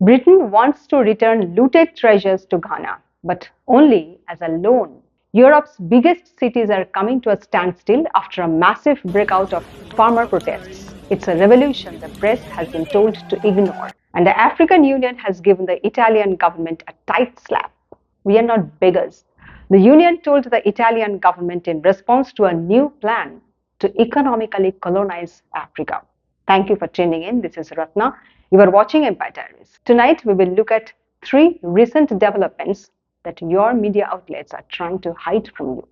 Britain wants to return looted treasures to Ghana, but only as a loan. Europe's biggest cities are coming to a standstill after a massive breakout of farmer protests. It's a revolution the press has been told to ignore. And the African Union has given the Italian government a tight slap. We are not beggars. The Union told the Italian government in response to a new plan to economically colonize Africa. Thank you for tuning in. This is Ratna. You are watching Empire Diaries. Tonight, we will look at 3 recent developments that your media outlets are trying to hide from you.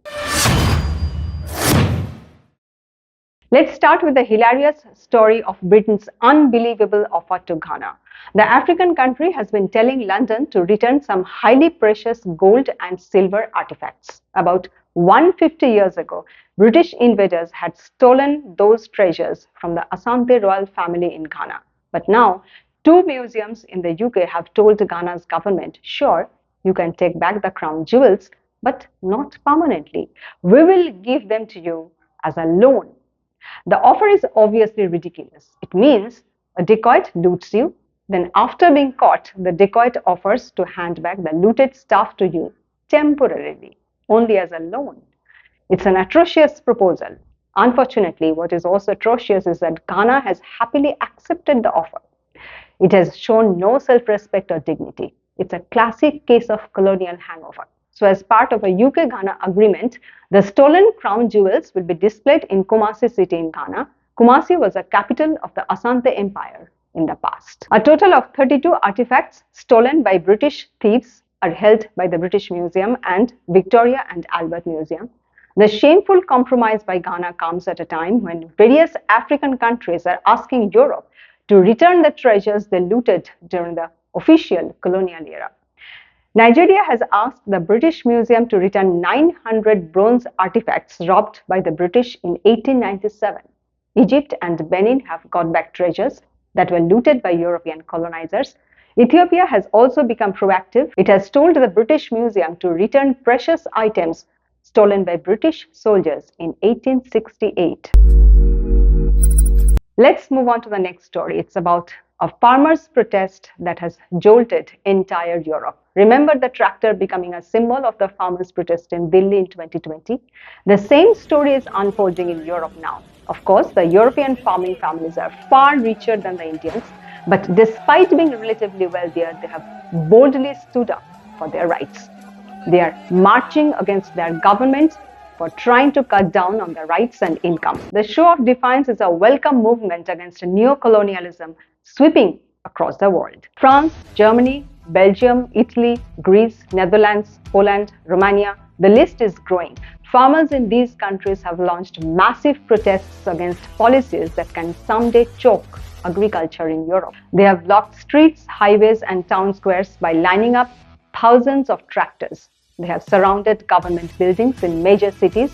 Let's start with the hilarious story of Britain's unbelievable offer to Ghana. The African country has been telling London to return some highly precious gold and silver artifacts. About 150 years ago, British invaders had stolen those treasures from the Asante royal family in Ghana. But now, 2 museums in the UK have told Ghana's government, sure, you can take back the crown jewels, but not permanently. We will give them to you as a loan. The offer is obviously ridiculous. It means a dacoit loots you, then after being caught, the dacoit offers to hand back the looted stuff to you temporarily, only as a loan. It's an atrocious proposal. Unfortunately, what is also atrocious is that Ghana has happily accepted the offer. It has shown no self-respect or dignity. It's a classic case of colonial hangover. So as part of a UK-Ghana agreement, the stolen crown jewels will be displayed in Kumasi city in Ghana. Kumasi was a capital of the Asante Empire in the past. A total of 32 artifacts stolen by British thieves are held by the British Museum and Victoria and Albert Museum. The shameful compromise by Ghana comes at a time when various African countries are asking Europe to return the treasures they looted during the official colonial era. Nigeria has asked the British Museum to return 900 bronze artifacts robbed by the British in 1897. Egypt and Benin have got back treasures that were looted by European colonizers. Ethiopia has also become proactive. It has told the British Museum to return precious items stolen by British soldiers in 1868. Let's move on to the next story. It's about a farmers' protest that has jolted entire Europe. Remember the tractor becoming a symbol of the farmers' protest in Delhi in 2020? The same story is unfolding in Europe now. Of course, the European farming families are far richer than the Indians, but despite being relatively wealthier, they have boldly stood up for their rights. They are marching against their government for trying to cut down on their rights and income. The show of defiance is a welcome movement against neo-colonialism sweeping across the world. France, Germany, Belgium, Italy, Greece, Netherlands, Poland, Romania, the list is growing. Farmers in these countries have launched massive protests against policies that can someday choke agriculture in Europe. They have blocked streets, highways, and town squares by lining up thousands of tractors. They have surrounded government buildings in major cities.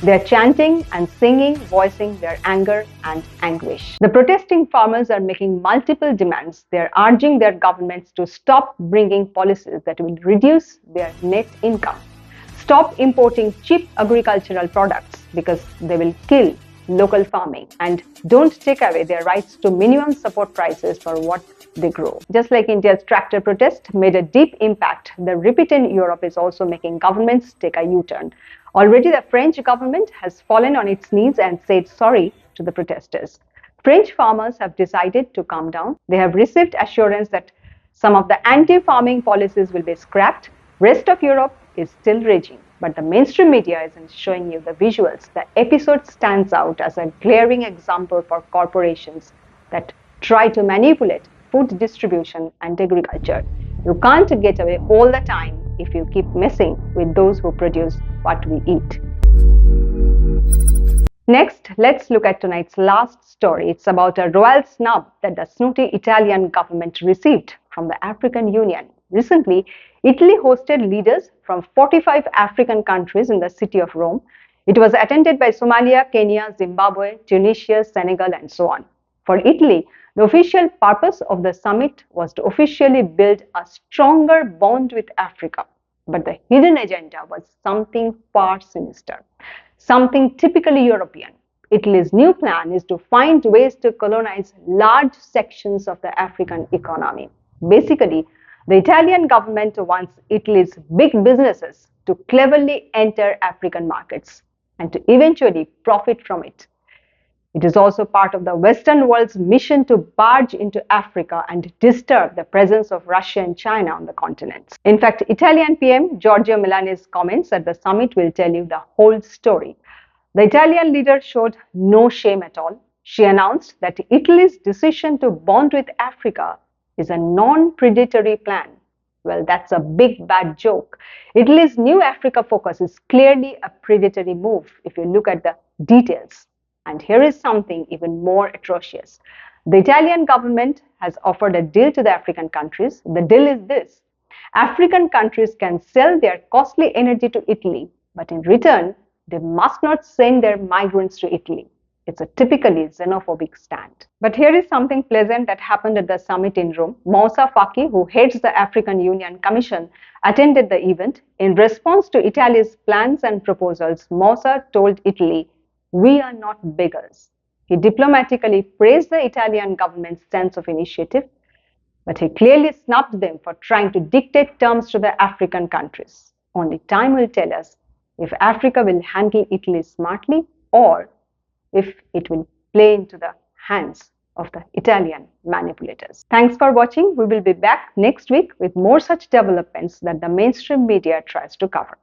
They are chanting and singing, voicing their anger and anguish. The protesting farmers are making multiple demands. They are urging their governments to stop bringing policies that will reduce their net income. Stop importing cheap agricultural products because they will kill local farming, and don't take away their rights to minimum support prices for what they grow. Just like India's tractor protest made a deep impact, the repeat in Europe is also making governments take a U-turn. Already the French government has fallen on its knees and said sorry to the protesters. French farmers have decided to calm down. They have received assurance that some of the anti-farming policies will be scrapped. Rest of Europe is still raging, but the mainstream media isn't showing you the visuals. The episode stands out as a glaring example for corporations that try to manipulate food distribution and agriculture. You can't get away all the time if you keep messing with those who produce what we eat. Next, let's look at tonight's last story. It's about a royal snub that the snooty Italian government received from the African Union. Recently, Italy hosted leaders from 45 African countries in the city of Rome. It was attended by Somalia, Kenya, Zimbabwe, Tunisia, Senegal, and so on. For Italy, the official purpose of the summit was to officially build a stronger bond with Africa. But the hidden agenda was something far sinister, something typically European. Italy's new plan is to find ways to colonize large sections of the African economy. Basically, the Italian government wants Italy's big businesses to cleverly enter African markets and to eventually profit from it. It is also part of the Western world's mission to barge into Africa and disturb the presence of Russia and China on the continent. In fact, Italian PM Giorgio Melani's comments at the summit will tell you the whole story. The Italian leader showed no shame at all. She announced that Italy's decision to bond with Africa is a non-predatory plan. Well, that's a big bad joke. Italy's new Africa focus is clearly a predatory move if you look at the details. And here is something even more atrocious. The Italian government has offered a deal to the African countries. The deal is this: African countries can sell their costly energy to Italy, but in return, they must not send their migrants to Italy. It's a typically xenophobic stand. But here is something pleasant that happened at the summit in Rome. Moussa Faki, who heads the African Union Commission, attended the event. In response to Italy's plans and proposals, Moussa told Italy, "We are not beggars." He diplomatically praised the Italian government's sense of initiative, but he clearly snubbed them for trying to dictate terms to the African countries. Only time will tell us if Africa will handle Italy smartly or if it will play into the hands of the Italian manipulators. Thanks for watching. We will be back next week with more such developments that the mainstream media tries to cover.